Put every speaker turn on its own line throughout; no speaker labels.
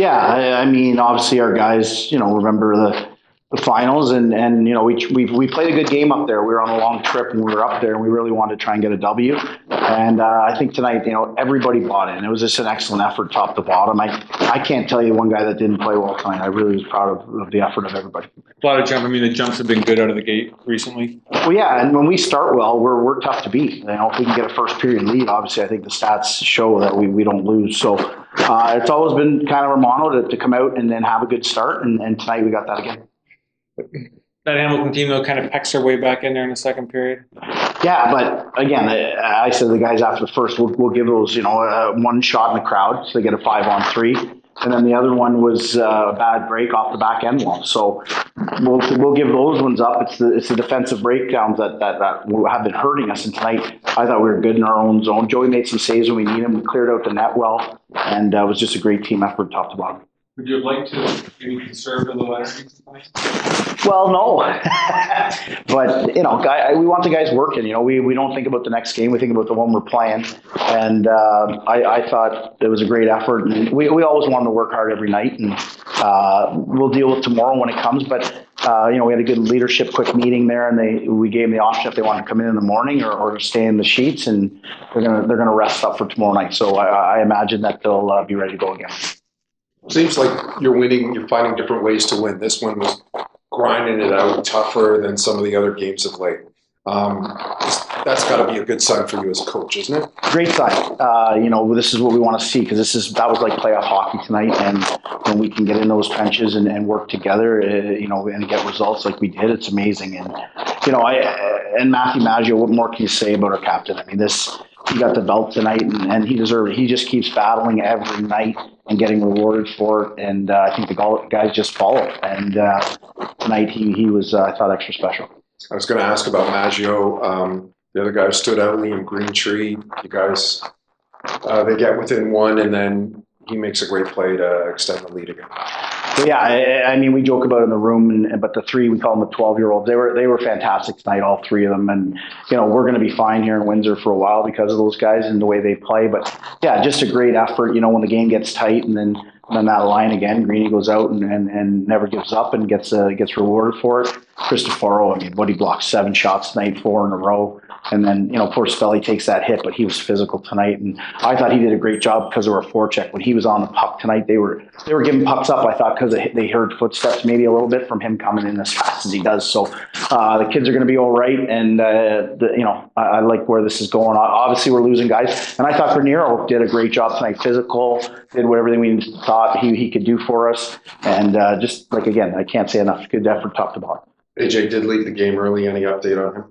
Yeah, I mean, obviously our guys, remember the finals, and we played a good game up there. We were on a long trip and we were up there, and we really wanted to try and get a W. And I think tonight, everybody bought in. It was just an excellent effort, top to bottom. I can't tell you one guy that didn't play well tonight. I really was proud of the effort of everybody.
A lot of jump. I mean, the jumps have been good out of the gate recently.
Well, yeah, and when we start well, we're tough to beat. If we can get a first period lead, obviously, I think the stats show that we don't lose. So it's always been kind of our motto to come out and then have a good start, and tonight we got that again.
That Hamilton team, though, kind of pecks their way back in there in the second period.
Yeah, but again, I said to the guys after the first, we'll give those, one shot in the crowd, so they get a 5-on-3. And then the other one was a bad break off the back end wall. So we'll give those ones up. It's the defensive breakdowns that have been hurting us. And tonight, I thought we were good in our own zone. Joey made some saves when we need him. We cleared out the net well, and it was just a great team effort, top to bottom.
Would you have liked to maybe conserve a little last week?
Well, no, but we want the guys working. We don't think about the next game; we think about the one we're playing. And I thought it was a great effort, and we always wanted to work hard every night. And we'll deal with tomorrow when it comes. But we had a good leadership quick meeting there, and we gave them the option if they want to come in the morning or stay in the sheets, and they're gonna rest up for tomorrow night. So I imagine that they'll be ready to go again.
Seems like you're winning. You're finding different ways to win. This one was grinding it out tougher than some of the other games of late. That's got to be a good sign for you as a coach, isn't it?
Great sign. This is what we want to see, because that was like playoff hockey tonight, and when we can get in those trenches and work together, and get results like we did, it's amazing. And and Matthew Maggio, what more can you say about our captain? I mean, he got the belt tonight, and he deserved it. He just keeps battling every night and getting rewarded for it. And I think the guys just follow. And tonight he was, I thought, extra special.
I was going to ask about Maggio. The other guy stood out, Liam Greentree. You guys, they get within one, and then he makes a great play to extend the lead again.
But yeah, I mean, we joke about it in the room, but the three, we call them the 12-year-olds. They were fantastic tonight, all three of them. And we're going to be fine here in Windsor for a while because of those guys and the way they play. But yeah, just a great effort. When the game gets tight, and then that line again, Greeny goes out and never gives up and gets rewarded for it. Cristoforo, I mean, he blocked 7 shots tonight, 4 in a row. And then, poor Spelly takes that hit, but he was physical tonight. And I thought he did a great job because of our forecheck. When he was on the puck tonight, they were giving pucks up, I thought, because they heard footsteps maybe a little bit from him coming in as fast as he does. So the kids are going to be all right. And, I like where this is going. Obviously, we're losing guys. And I thought Granero did a great job tonight. Physical, did everything we thought he could do for us. And just, again, I can't say enough. Good effort, top to bottom.
AJ did leave the game early. Any update on him?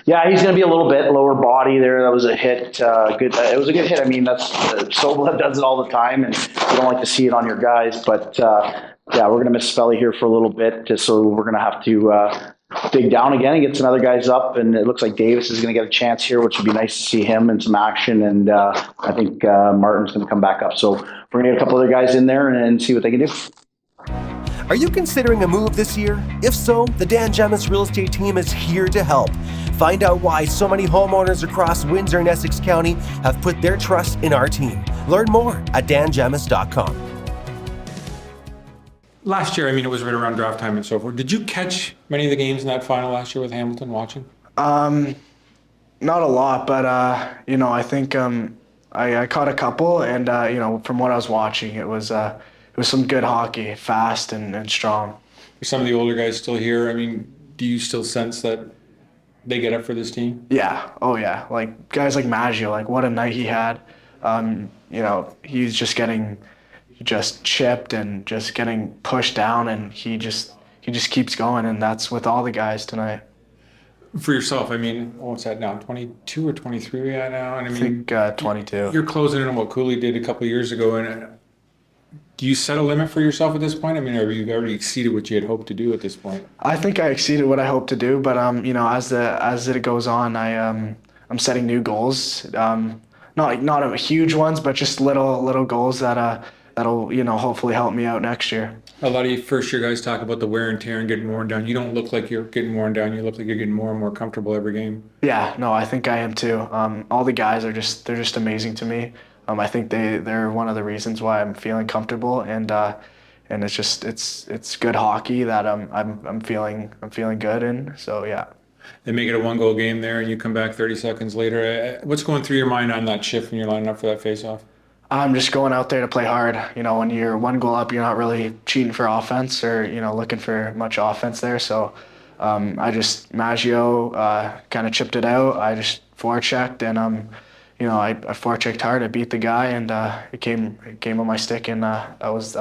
Yeah, he's going to be a little bit lower body there. That was a hit. Good. It was a good hit. I mean, that's Sobla does it all the time, and you don't like to see it on your guys. But yeah, we're going to miss Spelly here for a little bit, so we're going to have to dig down again and get some other guys up. And it looks like Davis is going to get a chance here, which would be nice to see him in some action. And I think Martin's going to come back up. So we're going to get a couple other guys in there and see what they can do.
Are you considering a move this year? If so, the Dan Gemus Real Estate Team is here to help. Find out why so many homeowners across Windsor and Essex County have put their trust in our team. Learn more at dangemus.com.
Last year, I mean, it was right around draft time and so forth. Did you catch many of the games in that final last year with Hamilton watching?
Not a lot, but I think I caught a couple, and from what I was watching, it was some good hockey, fast and strong.
Are some of the older guys still here? I mean, do you still sense that they get up for this team?
Yeah. Oh, yeah. Like guys like Maggio, what a night he had. He's just getting chipped and just getting pushed down, and he just keeps going, and that's with all the guys tonight.
For yourself, I mean, what's that now? 22 or 23 we are now? And
I think 22.
You're closing in on what Cooley did a couple of years ago, and do you set a limit for yourself at this point? I mean, have you already exceeded what you had hoped to do at this point?
I think I exceeded what I hoped to do, but as it goes on, I'm setting new goals. Not huge ones, but just little goals that'll hopefully help me out next year.
A lot of you first-year guys talk about the wear and tear and getting worn down. You don't look like you're getting worn down. You look like you're getting more and more comfortable every game.
Yeah, no, I think I am too. All the guys they're just amazing to me. I think they're one of the reasons why I'm feeling comfortable, and it's just it's good hockey that I'm feeling good in. So yeah.
They make it a 1-goal game there, and you come back 30 seconds later. What's going through your mind on that shift when you're lining up for that face-off?
I'm just going out there to play hard. You know, when you're 1 goal up, you're not really cheating for offense or, you know, looking for much offense there. So Maggio kind of chipped it out. I just forechecked, and you know, I forechecked hard. I beat the guy, and it came on my stick, and that was.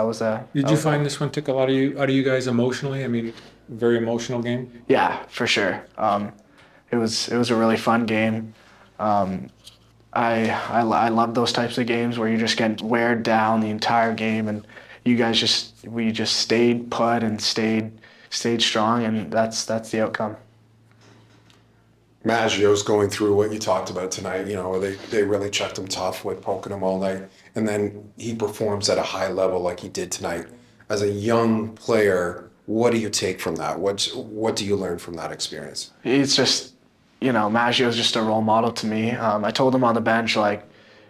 Did you find this one took a lot of you guys emotionally? I mean, very emotional game.
Yeah, for sure. It was a really fun game. I love those types of games where you just get wear down the entire game, and you guys we just stayed put and stayed strong, and that's the outcome.
Maggio's going through what you talked about tonight. You know, they really checked him tough with poking him all night, and then he performs at a high level like he did tonight. As a young player, what do you take from that? What do you learn from that experience?
It's just, you know, Maggio's just a role model to me. I told him on the bench, like,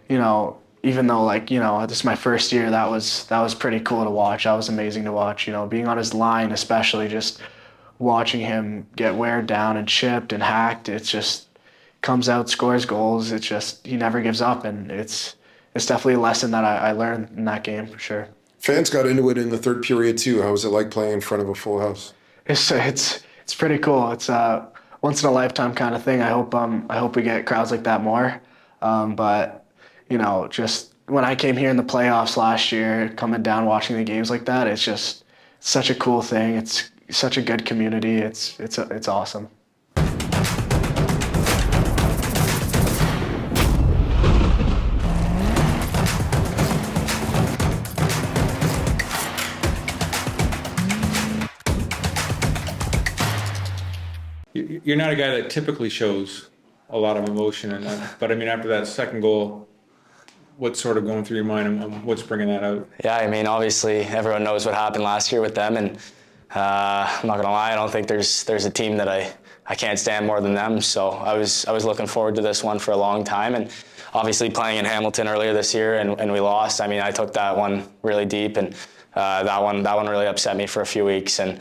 you know, even though, like, you know, this is my first year, that was pretty cool to watch. That was amazing to watch. You know, being on his line, especially, just watching him get wear down and chipped and hacked. It's just comes out, scores goals. It's just he never gives up, and it's definitely a lesson that I learned in that game for sure.
Fans got into it in the third period too. How was it like playing in front of a full house?
It's pretty cool. It's a once in a lifetime kind of thing. I hope we get crowds like that more. But you know, just when I came here in the playoffs last year, coming down watching the games like that, it's just such a cool thing. It's such a good community. It's awesome.
You're not a guy that typically shows a lot of emotion, but I mean, after that second goal, what's sort of going through your mind and what's bringing that out?
Yeah, I mean, obviously everyone knows what happened last year with them, and I'm not gonna lie, I don't think there's a team that I can't stand more than them. So I was looking forward to this one for a long time, and obviously playing in Hamilton earlier this year and we lost. I mean, I took that one really deep, and that one really upset me for a few weeks. And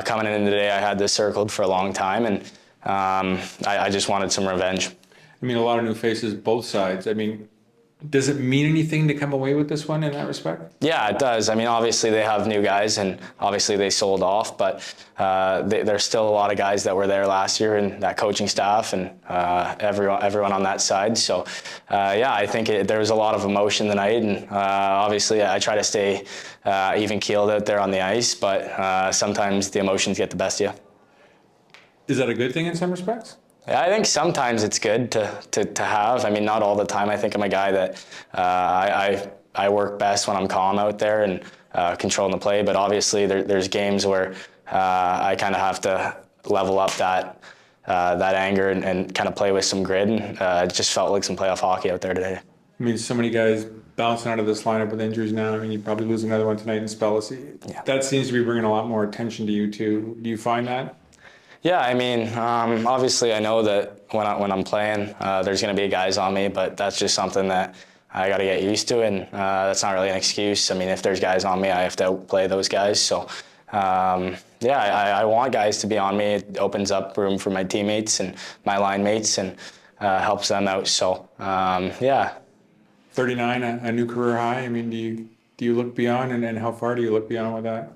coming in today, I had this circled for a long time, and I just wanted some revenge.
I mean, a lot of new faces, both sides. I mean, does it mean anything to come away with this one in that respect?
Yeah, it does. I mean, obviously they have new guys, and obviously they sold off, but there's still a lot of guys that were there last year, and that coaching staff, and everyone on that side. So, yeah, I think there was a lot of emotion tonight, and obviously I try to stay even keeled out there on the ice, but sometimes the emotions get the best of you.
Is that a good thing in some respects?
Yeah, I think sometimes it's good to have. I mean, not all the time. I think I'm a guy that I work best when I'm calm out there and controlling the play. But obviously, there's games where I kind of have to level up that anger and kind of play with some grit. And it just felt like some playoff hockey out there today.
I mean, so many guys bouncing out of this lineup with injuries now. I mean, you probably lose another one tonight in Spellis.
Yeah.
That seems to be bringing a lot more attention to you too. Do you find that?
Yeah, I mean, obviously I know that when I'm playing, there's going to be guys on me, but that's just something that I got to get used to, and that's not really an excuse. I mean, if there's guys on me, I have to outplay those guys. So, yeah, I want guys to be on me. It opens up room for my teammates and my line mates, and helps them out. So, yeah.
39, a new career high. I mean, do you look beyond, and how far do you look beyond with that?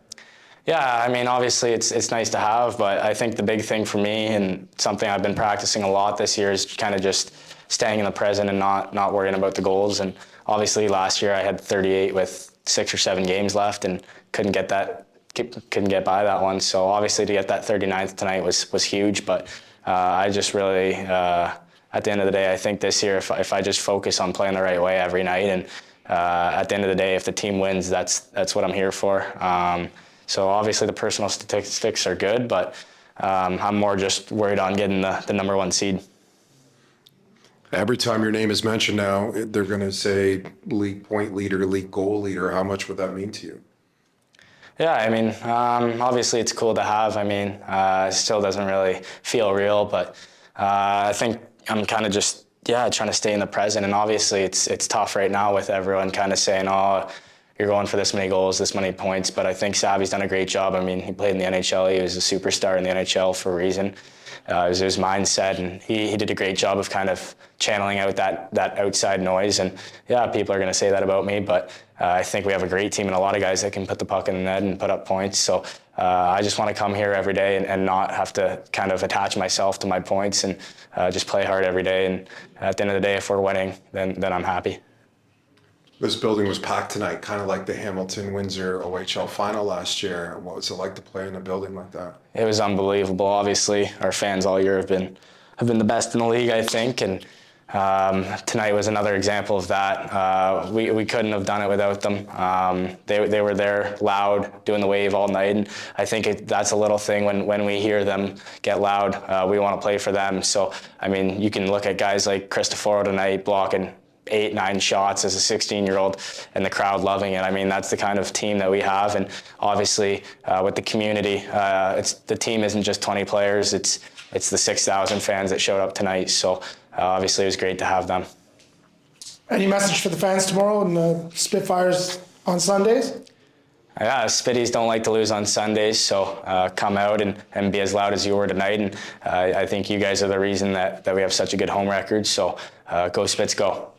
Yeah, I mean, obviously it's nice to have, but I think the big thing for me, and something I've been practicing a lot this year, is kind of just staying in the present and not worrying about the goals. And obviously last year I had 38 with 6 or 7 games left and couldn't get by that one. So obviously to get that 39th tonight was huge, but I just really, at the end of the day, I think this year if I just focus on playing the right way every night, and at the end of the day, if the team wins, that's what I'm here for. So obviously the personal statistics are good, but I'm more just worried on getting the #1 seed.
Every time your name is mentioned now, they're going to say league point leader, league goal leader. How much would that mean to you?
Yeah, I mean, obviously it's cool to have. I mean, it still doesn't really feel real, but I think I'm kind of just trying to stay in the present. And obviously it's tough right now with everyone kind of saying, oh, you're going for this many goals, this many points. But I think Savvy's done a great job. I mean, he played in the NHL. He was a superstar in the NHL for a reason. It was his mindset, and he did a great job of kind of channeling out that outside noise. And yeah, people are going to say that about me, but I think we have a great team and a lot of guys that can put the puck in the net and put up points. So I just want to come here every day and not have to kind of attach myself to my points and just play hard every day. And at the end of the day, if we're winning, then I'm happy.
This building was packed tonight, kind of like the Hamilton-Windsor OHL final last year. What was it like to play in a building like that?
It was unbelievable. Obviously, our fans all year have been the best in the league, I think, and tonight was another example of that. We couldn't have done it without them. They were there, loud, doing the wave all night, and I think that's a little thing when we hear them get loud. We want to play for them. So, I mean, you can look at guys like Cristoforo tonight blocking 8-9 shots as a 16-year-old and the crowd loving it. I mean, that's the kind of team that we have. And obviously with the community, the team isn't just 20 players, it's the 6,000 fans that showed up tonight. So obviously it was great to have them.
Any message for the fans tomorrow and the Spitfires on Sundays?
Yeah, Spitties don't like to lose on Sundays, so come out and be as loud as you were tonight. And I think you guys are the reason that we have such a good home record. So go Spits, go.